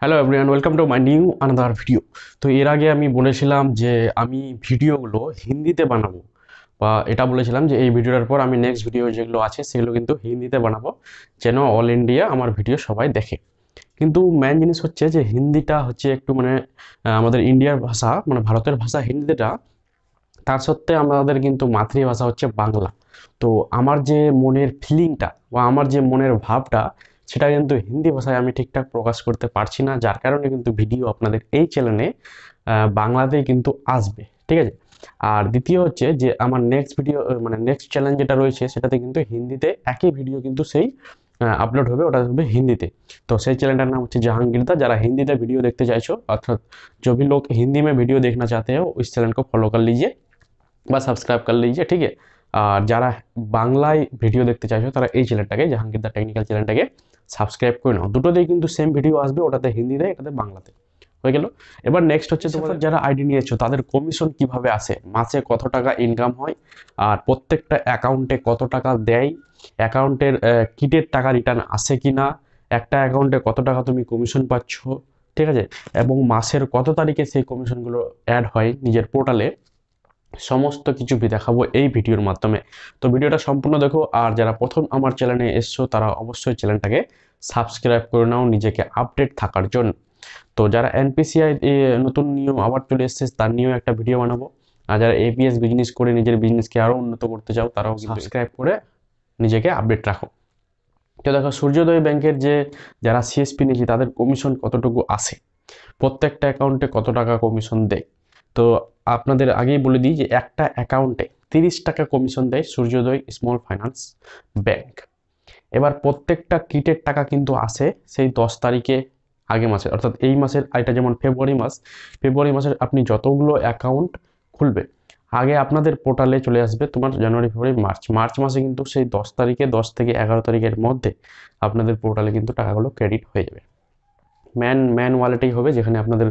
Hello everyone, welcome to my new another video. তো এর আগে আমি বলেছিলাম যে আমি ভিডিওগুলো হিন্দিতে বানাবো, বা এটা বলেছিলাম যে এই ভিডিওটার পর আমি নেক্সট ভিডিও যেগুলো আছে সেগুলো কিন্তু হিন্দিতে বানাবো, যেন অল ইন্ডিয়া আমার ভিডিও সবাই দেখে। কিন্তু মেন জিনিস হচ্ছে যে হিন্দিটা হচ্ছে একটু মানে আমাদের ইন্ডিয়ার ভাষা, মানে ভারতের ভাষা হিন্দিটা। তার সত্ত্বে আমাদের কিন্তু মাতৃভাষা হচ্ছে বাংলা। তো আমার যে মনের ফিলিংটা বা আমার যে মনের ভাবটা, সেটা কিন্তু হিন্দি ভাষায় আমি ঠিকঠাক প্রকাশ করতে পারছি না, যার কারণে কিন্তু ভিডিও আপনাদের এই চ্যানেলে বাংলাতেই কিন্তু আসবে, ঠিক আছে। আর দ্বিতীয় হচ্ছে যে আমার নেক্সট ভিডিও মানে নেক্সট চ্যানেল যেটা রয়েছে সেটাতে কিন্তু হিন্দিতে একই ভিডিও কিন্তু সেই আপলোড হবে, ওটা হবে হিন্দিতে। তো সেই चैनल नाम হচ্ছে জাহাঙ্গীরদা। যারা হিন্দিতে ভিডিও দেখতে চাইছো, অর্থাৎ जो भी लोग हिंदी में वीडियो देखना चाहते हो इस चैनल को फॉलो कर लीजिए বা সাবস্ক্রাইব कर लीजिए, ঠিক আছে। আর যারা বাংলায় ভিডিও দেখতে চাইছো তারা এই চ্যানেলটাকে, জাহাঙ্গীরদা টেকনিক্যাল চ্যানেলটাকে সাবস্ক্রাইব করে নাও। দুটোতেই কিন্তু সেম ভিডিও আসবে, ওটাতে হিন্দিতে, এটাতে বাংলাতে। হয়ে গেল। এবার নেক্সট হচ্ছে তোমাদের যারা আইডি নিয়েছো তাদের কমিশন কিভাবে আসে, মাসে কত টাকা ইনকাম হয়, আর প্রত্যেকটা অ্যাকাউন্টে কত টাকা দেয়, অ্যাকাউন্টের কিটের টাকা রিটার্ন আসে কি না, একটা অ্যাকাউন্টে কত টাকা তুমি কমিশন পাচ্ছ, ঠিক আছে, এবং মাসের কত তারিখে সেই কমিশনগুলো অ্যাড হয় নিজের পোর্টালে, সমস্ত কিছু দেখাবো এই ভিডিওর মাধ্যমে। তো ভিডিওটা সম্পূর্ণ দেখো। আর যারা প্রথম আমার চ্যানেলে এসছো তারা অবশ্যই চ্যানেলটাকে সাবস্ক্রাইব করে নাও নিজেকে আপডেট থাকার জন্য। তো যারা এনপিসিআই নতুন নিয়ম আবার চলে এসেছে তার নিয়েও একটা ভিডিও বানাবো। আর যারা এপিএস বিজনেস করে নিজের বিজনেসকে আরও উন্নত করতে চাও তারাও সাবস্ক্রাইব করে নিজেকে আপডেট রাখো। তো দেখো, সূর্যোদয় ব্যাংকের যে যারা সিএসপি নিয়েছে তাদের কমিশন কতটুকু আসে, প্রত্যেকটা অ্যাকাউন্টে কত টাকা কমিশন দেয়। তো আপনাদের আগেই বলে দিই যে একটা অ্যাকাউন্টে 30 টাকা কমিশন দেয় সূর্যোদয় স্মল ফাইন্যান্স ব্যাংক। এবার প্রত্যেকটা কিটের টাকা কিন্তু আসে সেই 10 তারিখে, আগে মাসে, অর্থাৎ এই মাসের, এটা যেমন ফেব্রুয়ারি মাস, ফেব্রুয়ারি মাসের আপনি যতগুলো অ্যাকাউন্ট খুলবে আগে আপনাদের পোর্টালে চলে আসবে তোমার জানুয়ারি ফেব্রুয়ারি মার্চ, মার্চ মাসে কিন্তু সেই 10 তারিখে, 10 থেকে 11 তারিখের মধ্যে আপনাদের পোর্টালে কিন্তু টাকাগুলো ক্রেডিট হয়ে যাবে। ম্যান ওয়ালেটেই হবে, যেখানে আপনাদের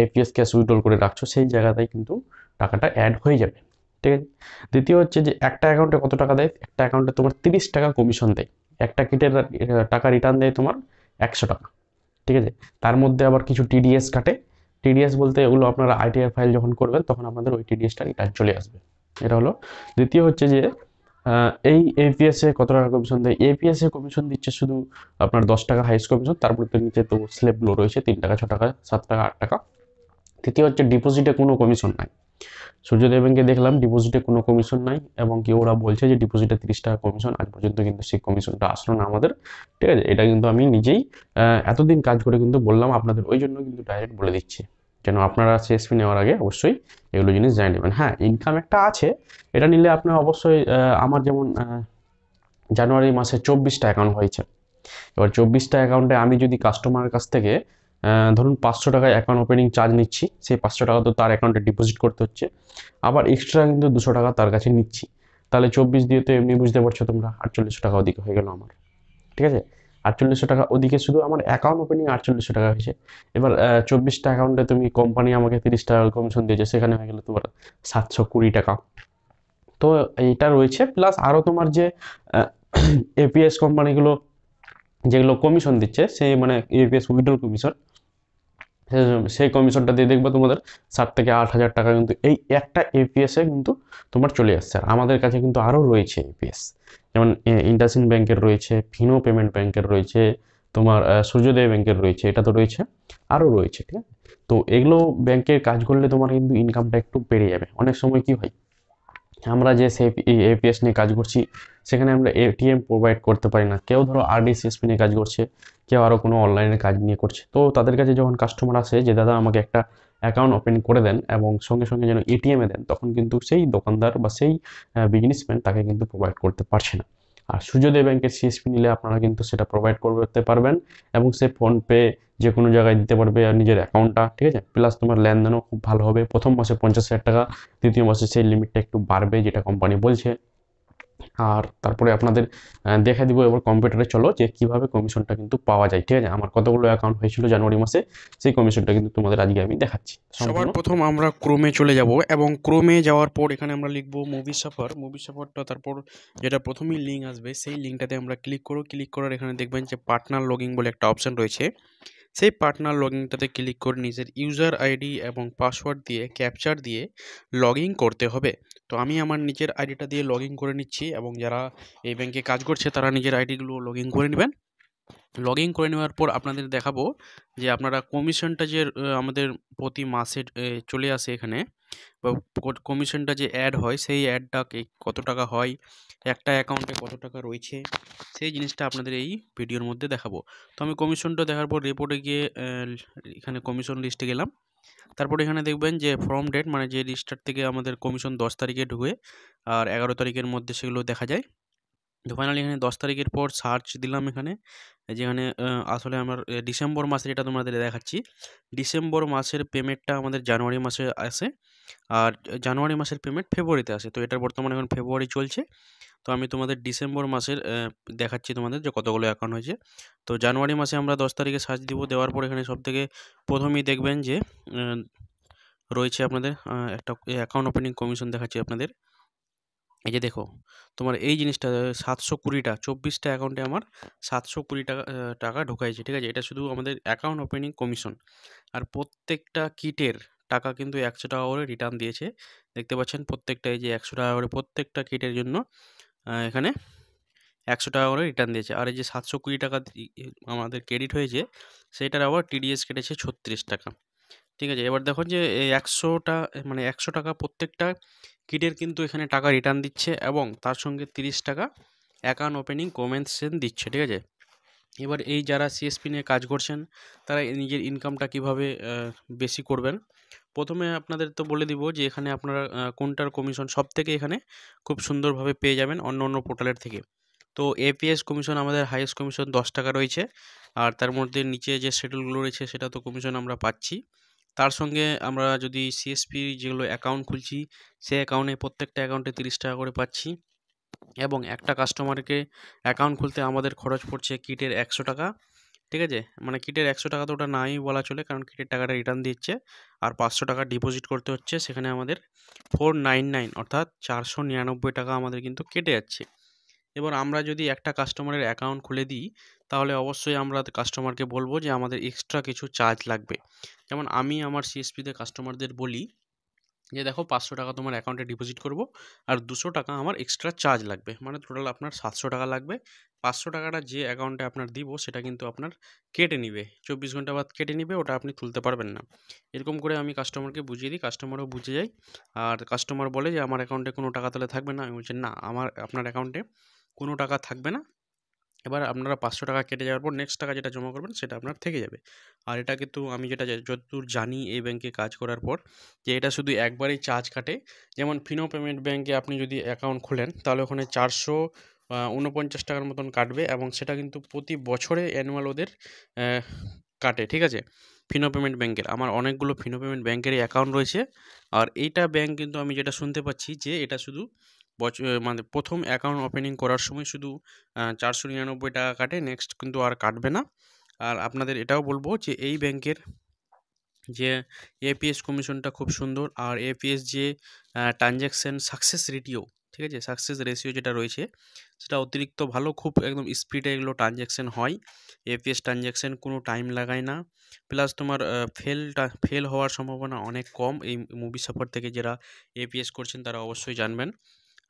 এপিএস ক্যাশ উইথড্রল করে রাখছো সেই জায়গাতেই কিন্তু টাকাটা অ্যাড হয়ে যাবে, ঠিক আছে। দ্বিতীয় হচ্ছে যে একটা অ্যাকাউন্টে কত টাকা দেয়, একটা অ্যাকাউন্টে তোমার 30 টাকা কমিশন দেয়, একটা কিটের টাকা রিটার্ন দেয় তোমার 100 টাকা, ঠিক আছে। তার মধ্যে আবার কিছু টিডিএস কাটে। টিডিএস বলতে এগুলো আপনারা আইটিআর ফাইল যখন করবেন তখন আপনাদের ওই টিডিএসটা রিটার্ন চলে আসবে। এটা হলো। দ্বিতীয় হচ্ছে যে এই এপিএসে কত টাকা কমিশন দেয়, এপিএসে কমিশন দিচ্ছে শুধু আপনার 10 টাকা হাইস্ট কমিশন, তারপরে তো নিচে তো স্ল্যাবগুলো রয়েছে 3 টাকা, 6 টাকা, 7 টাকা, 8 টাকা। তৃতীয় হচ্ছে ডিপোজিটে কোনো কমিশন নাই। সূর্যোদয় ব্যাংকে দেখলাম ডিপোজিটে কোনো কমিশন নাই, এবং কি ওরা বলছে যে ডিপোজিটে 30 টাকা কমিশন, আজ পর্যন্ত কিন্তু সেই কমিশনটা আসলো না আমাদের, ঠিক আছে। এটা কিন্তু আমি নিজেই এতদিন কাজ করে কিন্তু বললাম আপনাদের, ওই জন্য কিন্তু ডাইরেক্ট বলে দিচ্ছি যেন আপনারা সিএসপি নেওয়ার আগে অবশ্যই এগুলো জিনিস জানিয়ে নেবেন। হ্যাঁ, ইনকাম একটা আছে, এটা নিলে আপনার অবশ্যই আমার যেমন জানুয়ারি মাসে 24টা অ্যাকাউন্ট হয়েছে। এবার 24টা অ্যাকাউন্টে আমি যদি কাস্টমারের কাছ থেকে ধরুন 500 টাকায় অ্যাকাউন্ট ওপেনিং চার্জ নিচ্ছি, সেই 500 টাকা তো তার অ্যাকাউন্টে ডিপোজিট করতে হচ্ছে, আবার এক্সট্রা কিন্তু 200 টাকা তার কাছে নিচ্ছি, তাহলে 24 দিয়ে তো এমনি বুঝতে পারছো তোমরা 4800 টাকা ওদিকে হয়ে গেল আমার, ঠিক আছে। 4800 টাকা ওদিকে শুধু আমার অ্যাকাউন্ট ওপেনিং 4800 টাকা হয়েছে। এবার 24টা অ্যাকাউন্টে তুমি কোম্পানি আমাকে 30 টাকা কমিশন দিয়েছে, সেখানে হয়ে গেল তোমার 720 টাকা। তো এইটা রয়েছে, প্লাস আরও তোমার যে এপিএস কোম্পানিগুলো যেগুলো কমিশন দিচ্ছে, সেই মানে ইউপিএস উইথড্রল কমিশন, সেই কমিশনটা দিয়ে দেখবে তোমাদের 7 থেকে 8 হাজার টাকা কিন্তু এই একটা এপিএসে কিন্তু তোমার চলে আসছে। আর আমাদের কাছে কিন্তু আরও রয়েছে এপিএস, যেমন ইন্ডাসইন্ড ব্যাংকের রয়েছে, ফিনো পেমেন্ট ব্যাংকের রয়েছে, তোমার সূর্যোদয় ব্যাংকের রয়েছে, এটা তো রয়েছে, আরও রয়েছে, ঠিক আছে। তো এগুলো ব্যাংকের কাজ করলে তোমার কিন্তু ইনকামটা একটু বেড়ে যাবে। অনেক সময় কি হয়, আমরা যে সেই এপিএস নিয়ে কাজ করছি সেখানে আমরা এটিএম প্রোভাইড করতে পারি না, কেউ ধরো আরডিসিএসপি নিয়ে কাজ করছে, কেউ আরও কোনো অনলাইনে কাজ নিয়ে করছে। তো তাদের কাছে যখন কাস্টমার আসে যে দাদা আমাকে একটা অ্যাকাউন্ট ওপেন করে দেন এবং সঙ্গে সঙ্গে যেন এটিএমে দেন, তখন কিন্তু সেই দোকানদার বা সেই বিজনেসম্যান তাকে কিন্তু প্রোভাইড করতে পারছে না। আর সূর্যোদয় ব্যাংকের সিএসপি নিলে আপনারা কিন্তু সেটা প্রোভাইড করতে পারবেন, এবং সে ফোনপে যে কোনো জায়গায় দিতে পারবে আর নিজের অ্যাকাউন্টটা, ঠিক আছে। প্লাস তোমার লেনদেনও খুব ভালো হবে। প্রথম মাসে 50,000 টাকা, দ্বিতীয় মাসে সেই লিমিটটা একটু বাড়বে যেটা কোম্পানি বলছে। আর তারপরে আপনাদের দেখা দিব এবার কম্পিউটারে চলো যে কিভাবে কমিশনটা কিন্তু পাওয়া যায়, ঠিক আছে। আমার কতগুলো অ্যাকাউন্ট হয়েছিল জানুয়ারি মাসে, সেই কমিশনটা কিন্তু তোমাদের আজকে আমি দেখাচ্ছি। সবার প্রথম আমরা ক্রোমে চলে যাব এবং ক্রোমে যাওয়ার পর এখানে আমরা লিখব মুভি সাফারটা, তারপর যেটা প্রথমেই লিঙ্ক আসবে সেই লিঙ্কটাতে আমরা ক্লিক করার এখানে দেখবেন যে পার্টনার লগইন বলে একটা অপশন রয়েছে, সেই পার্টনার লগইনটাতে ক্লিক করে নিজের ইউজার আইডি এবং পাসওয়ার্ড দিয়ে ক্যাপচার দিয়ে লগ ইন করতে হবে। তো আমি আমার নিজের আইডিটা দিয়ে লগ ইন করে নিচ্ছি, এবং যারা এই ব্যাংকে কাজ করছে তারা নিজের আইডিগুলো লগ ইন করে নেবেন। লগ ইন করে নেওয়ার পর আপনাদের দেখাবো যে আপনারা কমিশনটা যে আমাদের প্রতি মাসে চলে আসে এখানে, বা কমিশনটা যে অ্যাড হয় সেই অ্যাডটা কত টাকা হয়, একটা অ্যাকাউন্টে কত টাকা রয়েছে, সেই জিনিসটা আপনাদের এই ভিডিওর মধ্যে দেখাবো। তো আমি কমিশনটা দেখার পর রিপোর্টে গিয়ে এখানে কমিশন লিস্টে গেলাম। তারপরে এখানে দেখবেন যে ফ্রম ডেট, মানে যে লিস্টটার থেকে আমাদের কমিশন 10 তারিখে ঢুকে আর 11 তারিখের মধ্যে সেগুলো দেখা যায়। তো ফাইনালি এখানে 10 তারিখের পর সার্চ দিলাম এখানে, যেখানে আসলে আমার ডিসেম্বর মাসের, এটা তোমাদের দেখাচ্ছি। ডিসেম্বর মাসের পেমেন্টটা আমাদের জানুয়ারি মাসে আসে, আর জানুয়ারি মাসের পেমেন্ট ফেব্রুয়ারিতে আসে। তো এটার বর্তমানে এখন ফেব্রুয়ারি চলছে। তো আমি তোমাদের ডিসেম্বর মাসের দেখাচ্ছি তোমাদের যে কতগুলো অ্যাকাউন্ট হয়েছে। তো জানুয়ারি মাসে আমরা 10 তারিখে সার্চ দিব, দেওয়ার পর এখানে সবথেকে প্রথমেই দেখবেন যে আহ, রয়েছে আপনাদের একটা অ্যাকাউন্ট ওপেনিং কমিশন দেখাচ্ছি আপনাদের। এই যে দেখো, তোমার এই জিনিসটা 720টা 24টা অ্যাকাউন্টে আমার 720 টাকা টাকা ঢোকাইছে, ঠিক আছে? এটা শুধু আমাদের অ্যাকাউন্ট ওপেনিং কমিশন। আর প্রত্যেকটা কিটের টাকা কিন্তু 100 টাকা করে রিটার্ন দিয়েছে। দেখতে পাচ্ছেন প্রত্যেকটা, এই যে 100 টাকা করে প্রত্যেকটা কিটের জন্য এখানে 100 টাকা করে রিটার্ন দিয়েছে। আর এই যে 720 টাকা আমাদের ক্রেডিট হয়েছে, সেটার আবার টিডিএস কেটেছে 36 টাকা। ঠিক আছে, এবার দেখুন যে এই 100টা, মানে 100 টাকা প্রত্যেকটা কিটের কিন্তু এখানে টাকা রিটার্ন দিচ্ছে, এবং তার সঙ্গে 30 টাকা অ্যাকাউন্ট ওপেনিং কমেন্সেন দিচ্ছে, ঠিক আছে? এবার এই যারা সিএসপি নিয়ে কাজ করছেন তারা নিজের ইনকামটা কিভাবে বেশি করবেন, প্রথমে আপনাদের তো বলে দিব যে এখানে আপনারা কোনটার কমিশন সব থেকে এখানে খুব সুন্দরভাবে পেয়ে যাবেন অন্য অন্য পোর্টালের থেকে। তো এপিএস কমিশন আমাদের হাইয়েস্ট কমিশন 10 টাকা রয়েছে, আর তার মধ্যে নিচে যে শিডিউলগুলো রয়েছে সেটা তো কমিশন আমরা পাচ্ছি। তার সঙ্গে আমরা যদি সিএসপি যেগুলো অ্যাকাউন্ট খুলছি, সেই অ্যাকাউন্টে প্রত্যেকটা অ্যাকাউন্টে 30 টাকা করে পাচ্ছি, এবং একটা কাস্টমারকে অ্যাকাউন্ট খুলতে আমাদের খরচ পড়ছে কিটের 100 টাকা। ঠিক আছে, মানে কিটের 100 টাকা তো ওটা নাই বলা চলে, কারণ কিটের টাকাটা রিটার্ন দিচ্ছে, আর 500 টাকা ডিপোজিট করতে হচ্ছে, সেখানে আমাদের 499 অর্থাৎ 499 টাকা আমাদের কিন্তু কেটে যাচ্ছে। এবার আমরা যদি একটা কাস্টমারের অ্যাকাউন্ট খুলে দিই, তাহলে অবশ্যই আমরা কাস্টমারকে বলবো যে আমাদের এক্সট্রা কিছু চার্জ লাগবে। যেমন আমি আমার সিএসপিতে কাস্টমারদের বলি যে দেখো, 500 টাকা তোমার অ্যাকাউন্টে ডিপোজিট করব, আর 200 টাকা আমার এক্সট্রা চার্জ লাগবে, মানে টোটাল আপনার 700 টাকা লাগবে। 500 টাকাটা যে অ্যাকাউন্টে আপনার দিব সেটা কিন্তু আপনার কেটে নিবে, 24 ঘন্টা বাদ কেটে নিবে, ওটা আপনি তুলতে পারবেন না। এরকম করে আমি কাস্টমারকে বুঝিয়ে দিই, কাস্টমারও বুঝে যায়। আর কাস্টমার বলে যে আমার অ্যাকাউন্টে কোনো টাকা তাহলে থাকবে না, আমি বলছি না, আপনার অ্যাকাউন্টে কোনো টাকা থাকবে না। এবার আপনারা 500 টাকা কেটে যাওয়ার পর নেক্সট টাকা যেটা জমা করবেন সেটা আপনার থেকে যাবে। আর এটা কিন্তু আমি যেটা যতদূর জানি এই ব্যাংকে কাজ করার পর, যে এটা শুধু একবারেই চার্জ কাটে। যেমন ফিনো পেমেন্ট ব্যাংকে আপনি যদি অ্যাকাউন্ট খোলেন তাহলে ওখানে 449 টাকার মতন কাটবে, এবং সেটা কিন্তু প্রতি বছরে অ্যানুয়াল ওদের কাটে, ঠিক আছে? ফিনো পেমেন্ট ব্যাংকের, আমার অনেকগুলো ফিনো পেমেন্ট ব্যাংকেরই অ্যাকাউন্ট রয়েছে। আর এইটা ব্যাংক কিন্তু আমি যেটা শুনতে পাচ্ছি যে এটা শুধু মানে প্রথম অ্যাকাউন্ট ওপেনিং করার সময় শুধু 499 টাকা কাটে, নেক্সট কিন্তু আর কাটবে না। আর আপনাদের এটাও বলবো যে এই ব্যাংকের যে এপিএস কমিশনটা খুব সুন্দর, আর এপিএস যে ট্রানজ্যাকশন সাকসেস রেটিও, ঠিক আছে, সাকসেস রেশিও যেটা রয়েছে সেটা অতিরিক্ত ভালো, খুব একদম স্পিডে এগুলো ট্রানজ্যাকশন হয়। এপিএস ট্রানজ্যাকশন কোনো টাইম লাগায় না, প্লাস তোমার ফেল হওয়ার সম্ভাবনা অনেক কম। এই মুভি সাপোর্ট থেকে যারা এপিএস করছেন তারা অবশ্যই জানবেন।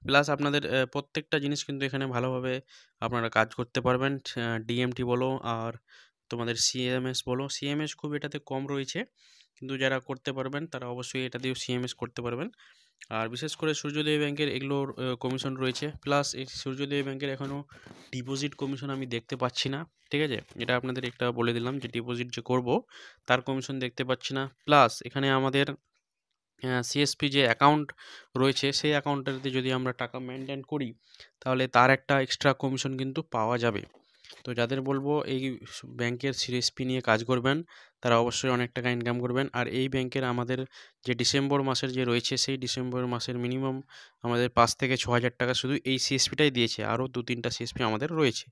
প্লাস আপনাদের প্রত্যেকটা জিনিস কিন্তু এখানে ভালোভাবে আপনারা কাজ করতে পারবেন। ডিএমটি বলো আর তোমাদের সিএমএস বলো, সিএমএস খুব এটাতে কম রয়েছে, কিন্তু যারা করতে পারবেন তারা অবশ্যই এটা দিয়েও সিএমএস করতে পারবেন। আর বিশেষ করে সূর্যোদয় ব্যাংকের এগুলোর কমিশন রয়েছে, প্লাস এই সূর্যোদয় ব্যাংকের এখনও ডিপোজিট কমিশন আমি দেখতে পাচ্ছি না, ঠিক আছে? এটা আপনাদের একটা বলে দিলাম যে ডিপোজিট যে করব তার কমিশন দেখতে পাচ্ছি না। প্লাস এখানে আমাদের সিএসপি যে অ্যাকাউন্ট রয়েছে সেই অ্যাকাউন্টটাতে যদি আমরা টাকা মেনটেন করি তাহলে তার একটা এক্সট্রা কমিশন কিন্তু পাওয়া যাবে। তো যাদের বলবো এই ব্যাংকের সিএসপি নিয়ে কাজ করবেন তারা অবশ্যই অনেক টাকা ইনকাম করবেন। আর এই ব্যাংকের আমাদের যে ডিসেম্বর মাসের যে রয়েছে সেই ডিসেম্বর মাসের মিনিমাম আমাদের 5 থেকে 6 হাজার টাকা শুধু এই সিএসপিটাই দিয়েছে, আরও 2-3টা সিএসপি আমাদের রয়েছে।